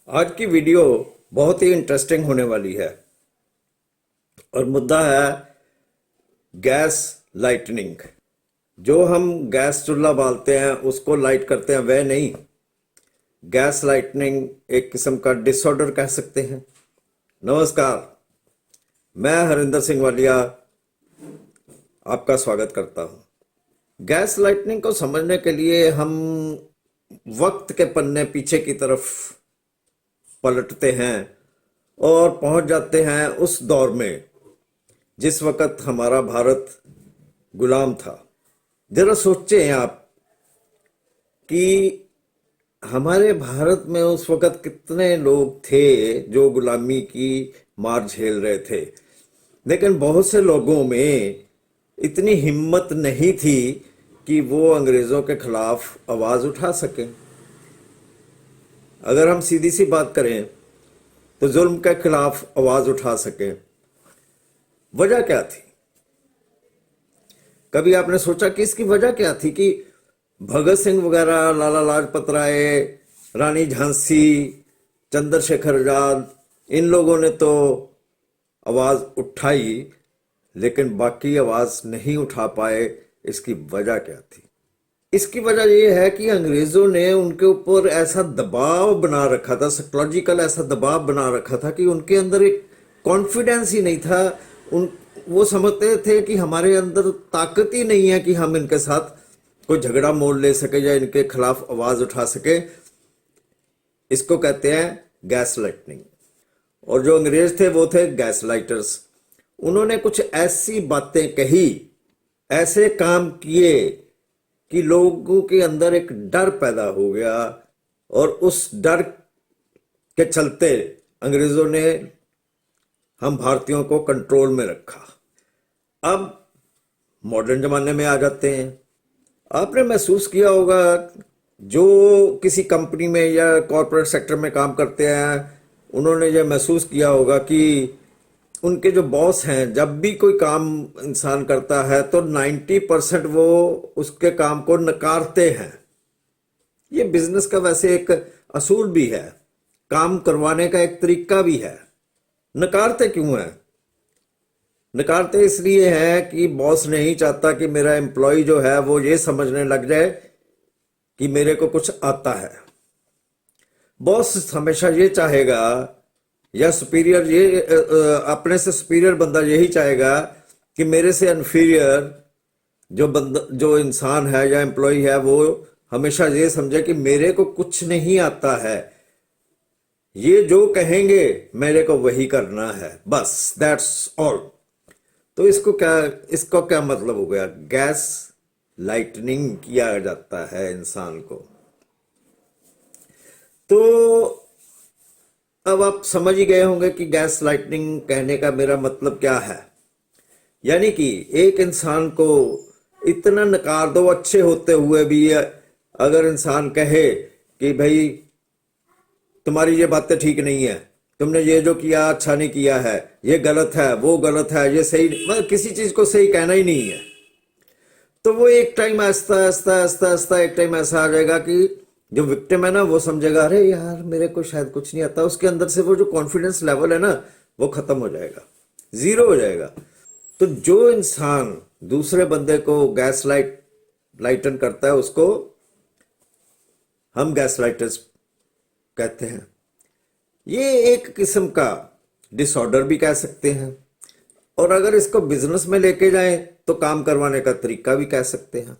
आज की वीडियो बहुत ही इंटरेस्टिंग होने वाली है और मुद्दा है गैस लाइटनिंग। जो हम गैस चूल्हा बालते हैं उसको लाइट करते हैं वह नहीं, गैस लाइटनिंग एक किस्म का डिसऑर्डर कह सकते हैं। नमस्कार, मैं हरिंदर सिंह वालिया आपका स्वागत करता हूं। गैस लाइटनिंग को समझने के लिए हम वक्त के पन्ने पीछे की तरफ पलटते हैं और पहुंच जाते हैं उस दौर में जिस वक्त हमारा भारत गुलाम था। जरा सोचें आप कि हमारे भारत में उस वक्त कितने लोग थे जो गुलामी की मार झेल रहे थे, लेकिन बहुत से लोगों में इतनी हिम्मत नहीं थी कि वो अंग्रेजों के खिलाफ आवाज उठा सकें। अगर हम सीधी सी बात करें तो जुल्म के खिलाफ आवाज उठा सकें। वजह क्या थी? कभी आपने सोचा कि इसकी वजह क्या थी कि भगत सिंह वगैरह, लाला लाजपत राय, रानी झांसी, चंद्रशेखर आजाद, इन लोगों ने तो आवाज उठाई लेकिन बाकी आवाज नहीं उठा पाए। इसकी वजह क्या थी? इसकी वजह यह है कि अंग्रेजों ने उनके ऊपर ऐसा दबाव बना रखा था, साइकोलॉजिकल ऐसा दबाव बना रखा था कि उनके अंदर एक कॉन्फिडेंस ही नहीं था। उन वो समझते थे कि हमारे अंदर ताकत ही नहीं है कि हम इनके साथ कोई झगड़ा मोल ले सके या इनके खिलाफ आवाज उठा सके। इसको कहते हैं गैस लाइटनिंग। और जो अंग्रेज थे वो थे गैस लाइटर्स। उन्होंने कुछ ऐसी बातें कही, ऐसे काम किए कि लोगों के अंदर एक डर पैदा हो गया और उस डर के चलते अंग्रेजों ने हम भारतीयों को कंट्रोल में रखा। अब मॉडर्न जमाने में आ जाते हैं। आपने महसूस किया होगा, जो किसी कंपनी में या कॉरपोरेट सेक्टर में काम करते हैं उन्होंने ये महसूस किया होगा कि उनके जो बॉस हैं, जब भी कोई काम इंसान करता है तो 90% वो उसके काम को नकारते हैं। ये बिजनेस का वैसे एक असूल भी है, काम करवाने का एक तरीका भी है। नकारते क्यों है? नकारते इसलिए है कि बॉस नहीं चाहता कि मेरा एम्प्लॉय जो है वो ये समझने लग जाए कि मेरे को कुछ आता है। बॉस हमेशा ये चाहेगा, या सुपीरियर ये अपने से सुपीरियर बंदा यही चाहेगा कि मेरे से अनफीरियर जो इंसान है या एम्प्लॉय है वो हमेशा ये समझे कि मेरे को कुछ नहीं आता है, ये जो कहेंगे मेरे को वही करना है, बस दैट्स ऑल। तो इसको क्या मतलब हो गया? गैस लाइटनिंग किया जाता है इंसान को। तो अब आप समझ ही गए होंगे कि गैस लाइटनिंग कहने का मेरा मतलब क्या है। यानी कि एक इंसान को इतना नकार दो अच्छे होते हुए भी, अगर इंसान कहे कि भाई तुम्हारी ये बातें ठीक नहीं है, तुमने ये जो किया अच्छा नहीं किया है, ये गलत है, वो गलत है, ये सही, मतलब किसी चीज को सही कहना ही नहीं है, तो वो एक टाइम आस्ता आस्ता आस्ता आस्ता एक टाइम ऐसा आ जाएगा कि जो विक्टिम है ना वो समझेगा अरे यार मेरे को शायद कुछ नहीं आता। उसके अंदर से वो जो कॉन्फिडेंस लेवल है ना वो खत्म हो जाएगा, जीरो हो जाएगा। तो जो इंसान दूसरे बंदे को लाइटन करता है उसको हम गैस लाइटर्स कहते हैं। ये एक किस्म का डिसऑर्डर भी कह सकते हैं, और अगर इसको बिजनेस में लेके जाएं तो काम करवाने का तरीका भी कह सकते हैं,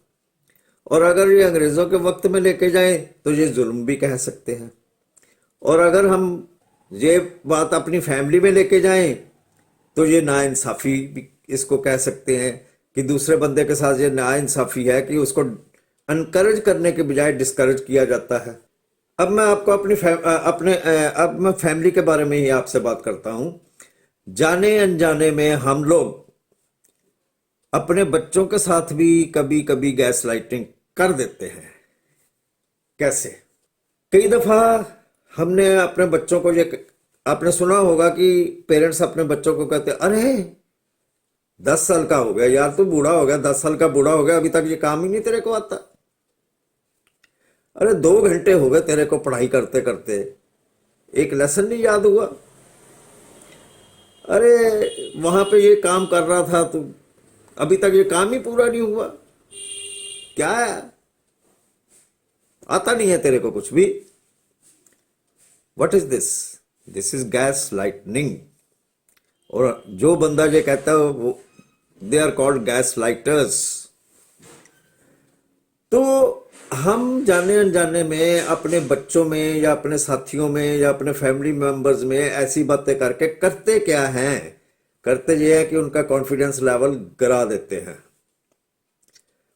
और अगर ये अंग्रेजों के वक्त में लेके जाएं तो ये जुल्म भी कह सकते हैं, और अगर हम ये बात अपनी फैमिली में लेके जाएं तो ये नाइंसाफी भी इसको कह सकते हैं कि दूसरे बंदे के साथ ये नाइंसाफी है कि उसको अनकरेज करने के बजाय डिस्करेज किया जाता है। अब मैं आपको अब मैं फैमिली के बारे में ही आपसे बात करता हूं। जाने अनजाने में हम लोग अपने बच्चों के साथ भी कभी कभी गैस लाइटिंग कर देते हैं। कैसे? कई दफा हमने अपने बच्चों को आपने सुना होगा कि पेरेंट्स अपने बच्चों को कहते अरे 10 साल का हो गया यार, तू बूढ़ा हो गया, 10 साल का बूढ़ा हो गया, अभी तक ये काम ही नहीं तेरे को आता। अरे 2 घंटे हो गए तेरे को पढ़ाई करते करते, एक लेसन नहीं याद हुआ? अरे वहां पे ये काम कर रहा था तू, अभी तक ये काम ही पूरा नहीं हुआ, क्या है? आता नहीं है तेरे को कुछ भी? What is this? This is gas lightning. और जो बंदा ये कहता है वो they are called gas lighters. तो हम जाने अनजाने में अपने बच्चों में या अपने साथियों में या अपने फैमिली मेंबर्स में ऐसी बातें करके करते क्या हैं? करते ये है कि उनका कॉन्फिडेंस लेवल गिरा देते हैं,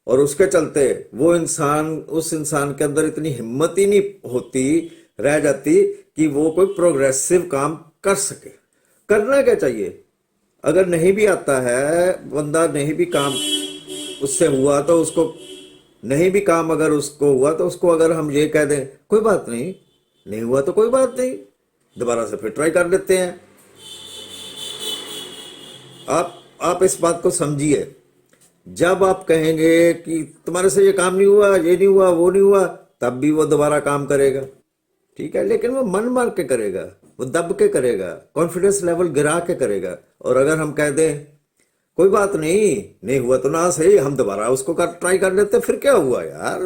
और उसके चलते वो इंसान, उस इंसान के अंदर इतनी हिम्मत ही नहीं होती, रह जाती कि वो कोई प्रोग्रेसिव काम कर सके। करना क्या चाहिए? अगर नहीं भी आता है, बंदा नहीं भी काम उससे हुआ तो उसको, नहीं भी काम अगर उसको हुआ तो उसको अगर हम ये कह दें कोई बात नहीं, नहीं हुआ तो कोई बात नहीं, दोबारा से फिर ट्राई कर लेते हैं। आप इस बात को समझिए। जब आप कहेंगे कि तुम्हारे से ये काम नहीं हुआ, ये नहीं हुआ, वो नहीं हुआ, तब भी वो दोबारा काम करेगा, ठीक है, लेकिन वो मन मार के करेगा, वो दब के करेगा, कॉन्फिडेंस लेवल गिरा के करेगा। और अगर हम कह दें कोई बात नहीं, नहीं हुआ तो ना सही, हम दोबारा उसको ट्राई कर लेते, फिर क्या हुआ यार,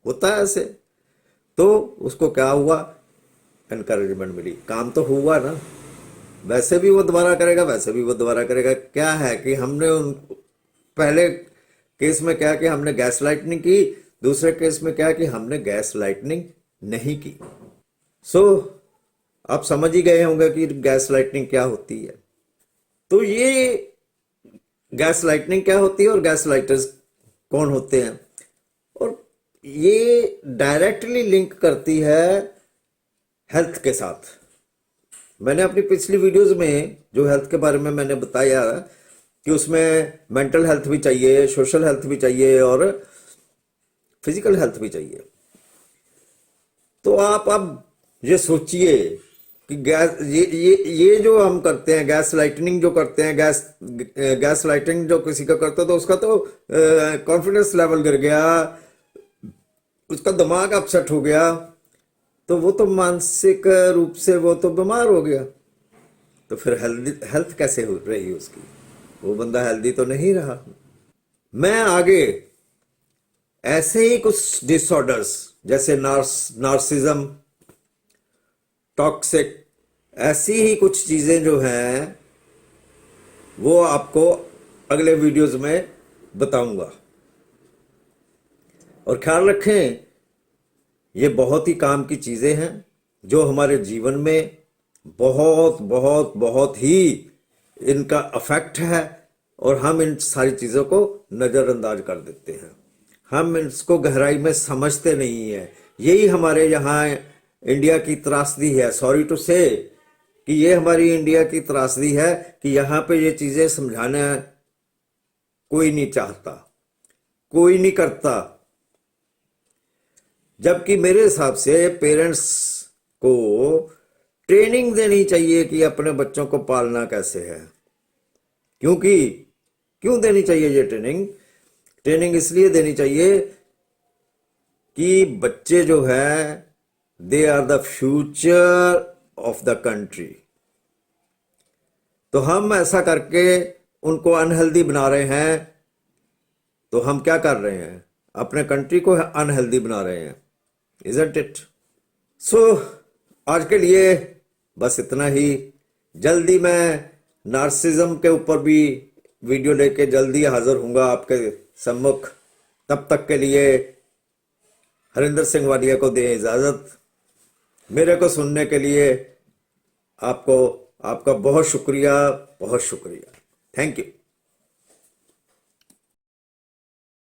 होता है ऐसे। तो उसको क्या हुआ? एनकरेजमेंट मिली, काम तो हुआ ना, वैसे भी वो दोबारा करेगा, वैसे भी वो दोबारा करेगा। क्या है कि हमने उन पहले केस में क्या कि हमने गैस लाइटनिंग की, दूसरे केस में क्या कि हमने गैस लाइटनिंग नहीं की। सो आप समझ ही गए होंगे कि गैस लाइटनिंग क्या होती है। तो ये गैस लाइटनिंग क्या होती है और गैस लाइटर्स कौन होते हैं, और ये डायरेक्टली लिंक करती है हेल्थ के साथ। मैंने अपनी पिछली वीडियोस में जो हेल्थ के बारे में मैंने बताया कि उसमें मेंटल हेल्थ भी चाहिए, सोशल हेल्थ भी चाहिए और फिजिकल हेल्थ भी चाहिए। तो आप अब ये सोचिए कि गैस ये जो हम करते हैं, गैस लाइटनिंग जो करते हैं, गैस लाइटनिंग जो किसी का करता तो उसका तो कॉन्फिडेंस लेवल गिर गया, उसका दिमाग अपसेट हो गया, तो वो तो मानसिक रूप से वो तो बीमार हो गया। तो फिर हेल्थ कैसे हो रही उसकी? वो बंदा हेल्दी तो नहीं रहा। मैं आगे ऐसे ही कुछ डिसऑर्डर्स जैसे नार्सिज्म, टॉक्सिक, ऐसी ही कुछ चीजें जो हैं वो आपको अगले वीडियोस में बताऊंगा। और ख्याल रखें, ये बहुत ही काम की चीजें हैं जो हमारे जीवन में बहुत बहुत बहुत ही इनका अफेक्ट है, और हम इन सारी चीजों को नजरअंदाज कर देते हैं, हम इसको गहराई में समझते नहीं है। यही हमारे यहाँ इंडिया की त्रासदी है, सॉरी टू से कि ये हमारी इंडिया की त्रासदी है कि यहाँ पे ये चीजें समझाना कोई नहीं चाहता, कोई नहीं करता। जबकि मेरे हिसाब से पेरेंट्स को ट्रेनिंग देनी चाहिए कि अपने बच्चों को पालना कैसे है। क्यों देनी चाहिए ये ट्रेनिंग? ट्रेनिंग इसलिए देनी चाहिए कि बच्चे जो है they are the future of the country. तो हम ऐसा करके उनको अनहेल्दी बना रहे हैं, तो हम क्या कर रहे हैं? अपने कंट्री को अनहेल्दी बना रहे हैं, इजंट इट? सो आज के लिए बस इतना ही। जल्दी मैं नार्सिज्म के ऊपर भी वीडियो लेके जल्दी हाजिर हूंगा आपके सम्मुख। तब तक के लिए हरिंदर सिंह वालिया को दें इजाजत। मेरे को सुनने के लिए आपका बहुत शुक्रिया, बहुत शुक्रिया। Thank you.